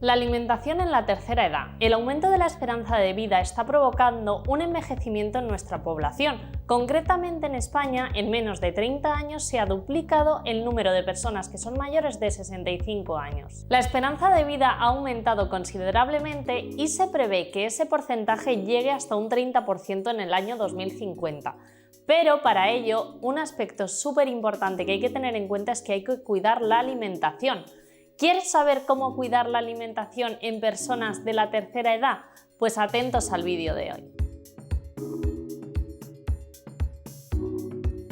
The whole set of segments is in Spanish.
La alimentación en la tercera edad. El aumento de la esperanza de vida está provocando un envejecimiento en nuestra población. Concretamente en España, en menos de 30 años se ha duplicado el número de personas que son mayores de 65 años. La esperanza de vida ha aumentado considerablemente y se prevé que ese porcentaje llegue hasta un 30% en el año 2050. Pero para ello, un aspecto súper importante que hay que tener en cuenta es que hay que cuidar la alimentación. ¿Quieres saber cómo cuidar la alimentación en personas de la tercera edad? Pues atentos al vídeo de hoy.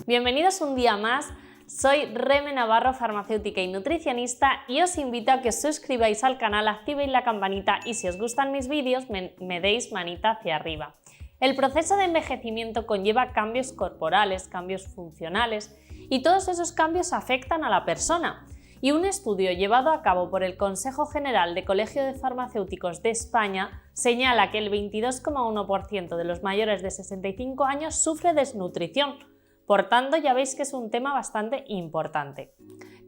Bienvenidos un día más, soy Reme Navarro, farmacéutica y nutricionista, y os invito a que os suscribáis al canal, activéis la campanita y si os gustan mis vídeos me deis manita hacia arriba. El proceso de envejecimiento conlleva cambios corporales, cambios funcionales y todos esos cambios afectan a la persona. Y un estudio llevado a cabo por el Consejo General de Colegio de Farmacéuticos de España señala que el 22,1% de los mayores de 65 años sufre desnutrición. Por tanto, ya veis que es un tema bastante importante.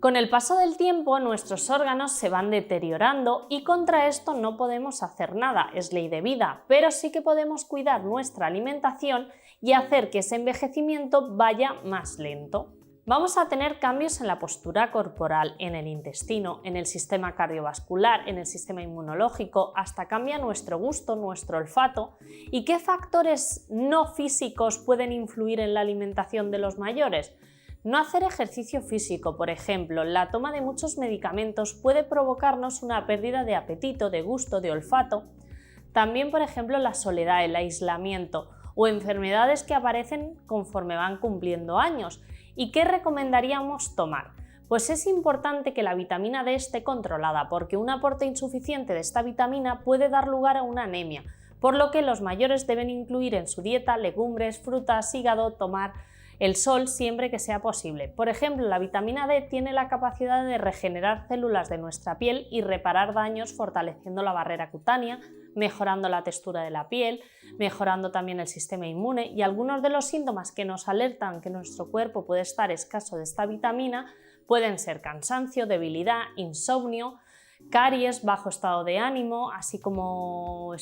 Con el paso del tiempo, nuestros órganos se van deteriorando y contra esto no podemos hacer nada, es ley de vida, pero sí que podemos cuidar nuestra alimentación y hacer que ese envejecimiento vaya más lento. Vamos a tener cambios en la postura corporal, en el intestino, en el sistema cardiovascular, en el sistema inmunológico, hasta cambia nuestro gusto, nuestro olfato. ¿Y qué factores no físicos pueden influir en la alimentación de los mayores? No hacer ejercicio físico, por ejemplo, la toma de muchos medicamentos puede provocarnos una pérdida de apetito, de gusto, de olfato. También, por ejemplo, la soledad, el aislamiento o enfermedades que aparecen conforme van cumpliendo años. ¿Y qué recomendaríamos tomar? Pues es importante que la vitamina D esté controlada, porque un aporte insuficiente de esta vitamina puede dar lugar a una anemia, por lo que los mayores deben incluir en su dieta legumbres, frutas, hígado, tomar el sol siempre que sea posible. Por ejemplo, la vitamina D tiene la capacidad de regenerar células de nuestra piel y reparar daños fortaleciendo la barrera cutánea, mejorando la textura de la piel, mejorando también el sistema inmune, y algunos de los síntomas que nos alertan que nuestro cuerpo puede estar escaso de esta vitamina pueden ser cansancio, debilidad, insomnio, caries, bajo estado de ánimo, así como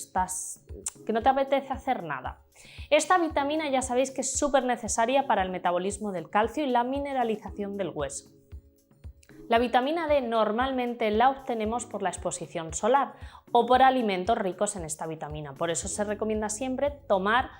que no te apetece hacer nada. Esta vitamina ya sabéis que es súper necesaria para el metabolismo del calcio y la mineralización del hueso. La vitamina D normalmente la obtenemos por la exposición solar o por alimentos ricos en esta vitamina, por eso se recomienda siempre tomar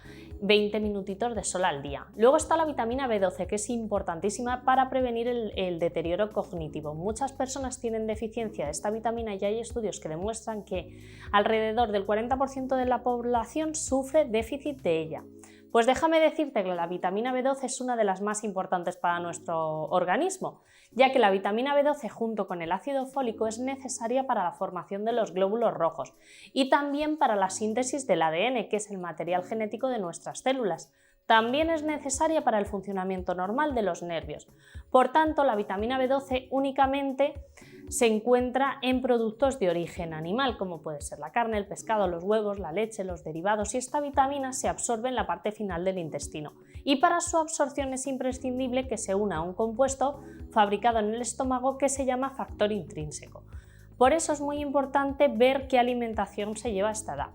20 minutitos de sol al día. Luego está la vitamina B12, que es importantísima para prevenir el deterioro cognitivo. Muchas personas tienen deficiencia de esta vitamina y hay estudios que demuestran que alrededor del 40% de la población sufre déficit de ella. Pues déjame decirte que la vitamina B12 es una de las más importantes para nuestro organismo, ya que la vitamina B12 junto con el ácido fólico es necesaria para la formación de los glóbulos rojos y también para la síntesis del ADN, que es el material genético de nuestras células. También es necesaria para el funcionamiento normal de los nervios. Por tanto, la vitamina B12 únicamente se encuentra en productos de origen animal, como puede ser la carne, el pescado, los huevos, la leche, los derivados, y esta vitamina se absorbe en la parte final del intestino. Y para su absorción es imprescindible que se una a un compuesto fabricado en el estómago que se llama factor intrínseco. Por eso es muy importante ver qué alimentación se lleva a esta edad,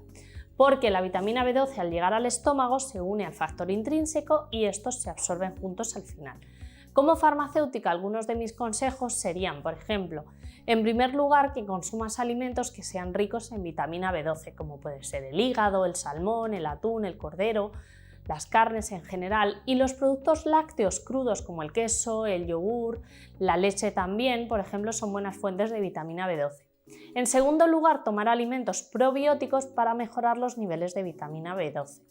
porque la vitamina B12 al llegar al estómago se une al factor intrínseco y estos se absorben juntos al final. Como farmacéutica, algunos de mis consejos serían, por ejemplo, en primer lugar, que consumas alimentos que sean ricos en vitamina B12, como puede ser el hígado, el salmón, el atún, el cordero, las carnes en general, y los productos lácteos crudos como el queso, el yogur, la leche también, por ejemplo, son buenas fuentes de vitamina B12. En segundo lugar, tomar alimentos probióticos para mejorar los niveles de vitamina B12.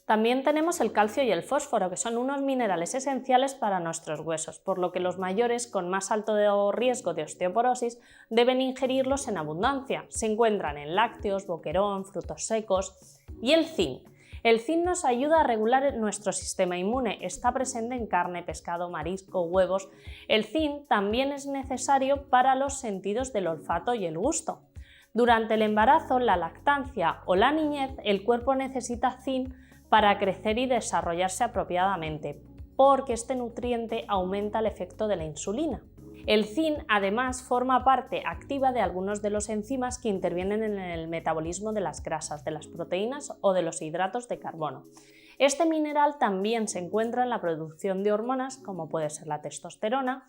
También tenemos el calcio y el fósforo, que son unos minerales esenciales para nuestros huesos, por lo que los mayores con más alto riesgo de osteoporosis deben ingerirlos en abundancia. Se encuentran en lácteos, boquerón, frutos secos. Y el zinc. El zinc nos ayuda a regular nuestro sistema inmune, está presente en carne, pescado, marisco, huevos. El zinc también es necesario para los sentidos del olfato y el gusto. Durante el embarazo, la lactancia o la niñez, el cuerpo necesita zinc para crecer y desarrollarse apropiadamente, porque este nutriente aumenta el efecto de la insulina. El zinc además forma parte activa de algunos de los enzimas que intervienen en el metabolismo de las grasas, de las proteínas o de los hidratos de carbono. Este mineral también se encuentra en la producción de hormonas como puede ser la testosterona,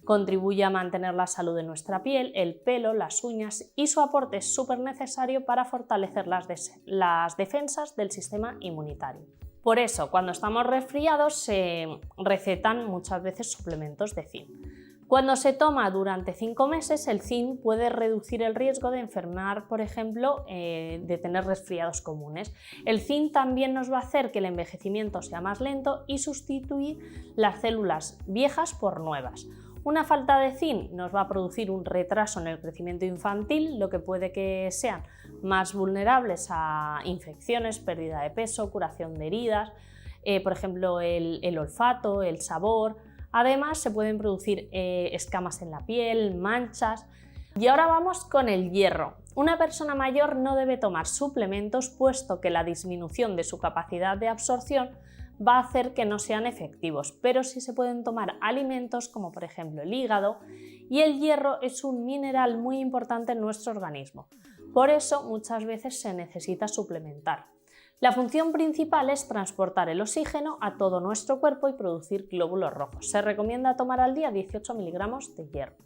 contribuye a mantener la salud de nuestra piel, el pelo, las uñas y su aporte es súper necesario para fortalecer las defensas del sistema inmunitario. Por eso, cuando estamos resfriados se recetan muchas veces suplementos de zinc. Cuando se toma durante 5 meses, el zinc puede reducir el riesgo de enfermar, por ejemplo, de tener resfriados comunes. El zinc también nos va a hacer que el envejecimiento sea más lento y sustituir las células viejas por nuevas. Una falta de zinc nos va a producir un retraso en el crecimiento infantil, lo que puede que sean más vulnerables a infecciones, pérdida de peso, curación de heridas, por ejemplo, el olfato, el sabor. Además, se pueden producir escamas en la piel, manchas. Y ahora vamos con el hierro. Una persona mayor no debe tomar suplementos puesto que la disminución de su capacidad de absorción va a hacer que no sean efectivos, pero sí se pueden tomar alimentos como por ejemplo el hígado, y el hierro es un mineral muy importante en nuestro organismo. Por eso muchas veces se necesita suplementar. La función principal es transportar el oxígeno a todo nuestro cuerpo y producir glóbulos rojos. Se recomienda tomar al día 18 miligramos de hierro.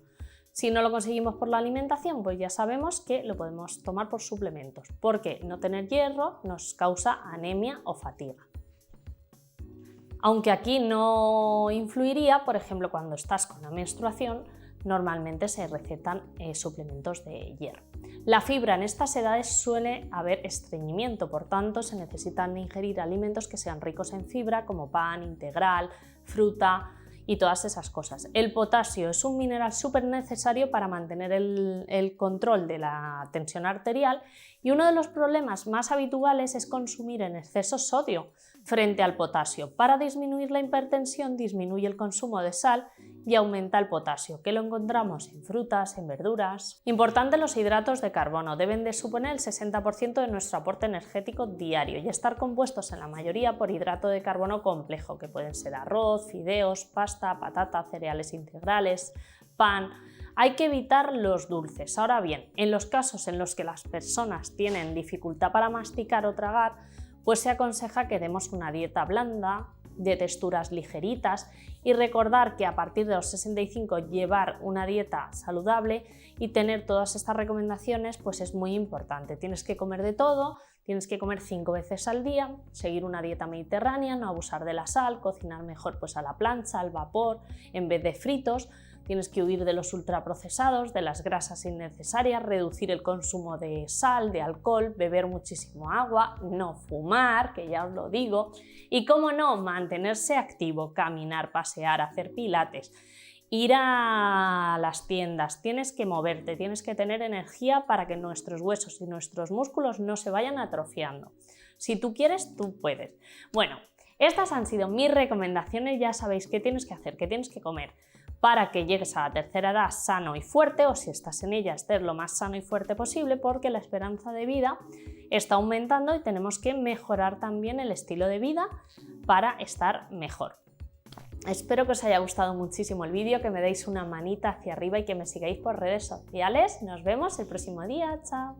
Si no lo conseguimos por la alimentación, pues ya sabemos que lo podemos tomar por suplementos, porque no tener hierro nos causa anemia o fatiga. Aunque aquí no influiría, por ejemplo, cuando estás con la menstruación, normalmente se recetan suplementos de hierro. La fibra en estas edades suele haber estreñimiento, por tanto se necesitan ingerir alimentos que sean ricos en fibra como pan integral, fruta y todas esas cosas. El potasio es un mineral súper necesario para mantener el control de la tensión arterial, y uno de los problemas más habituales es consumir en exceso sodio frente al potasio. Para disminuir la hipertensión disminuye el consumo de sal y aumenta el potasio, que lo encontramos en frutas, en verduras. Importante, los hidratos de carbono deben de suponer el 60% de nuestro aporte energético diario y estar compuestos en la mayoría por hidrato de carbono complejo, que pueden ser arroz, fideos, pasta, patata, cereales integrales, pan. Hay que evitar los dulces. Ahora bien, en los casos en los que las personas tienen dificultad para masticar o tragar, pues se aconseja que demos una dieta blanda, de texturas ligeritas, y recordar que a partir de los 65 llevar una dieta saludable y tener todas estas recomendaciones pues es muy importante. Tienes que comer de todo, tienes que comer 5 veces al día, seguir una dieta mediterránea, no abusar de la sal, cocinar mejor pues a la plancha, al vapor, en vez de fritos. Tienes que huir de los ultraprocesados, de las grasas innecesarias, reducir el consumo de sal, de alcohol, beber muchísimo agua, no fumar, que ya os lo digo, y cómo no, mantenerse activo, caminar, pasear, hacer pilates, ir a las tiendas, tienes que moverte, tienes que tener energía para que nuestros huesos y nuestros músculos no se vayan atrofiando. Si tú quieres, tú puedes. Bueno, estas han sido mis recomendaciones. Ya sabéis qué tienes que hacer, qué tienes que comer para que llegues a la tercera edad sano y fuerte, o si estás en ella, estés lo más sano y fuerte posible, porque la esperanza de vida está aumentando y tenemos que mejorar también el estilo de vida para estar mejor. Espero que os haya gustado muchísimo el vídeo, que me deis una manita hacia arriba y que me sigáis por redes sociales. Nos vemos el próximo día. Chao.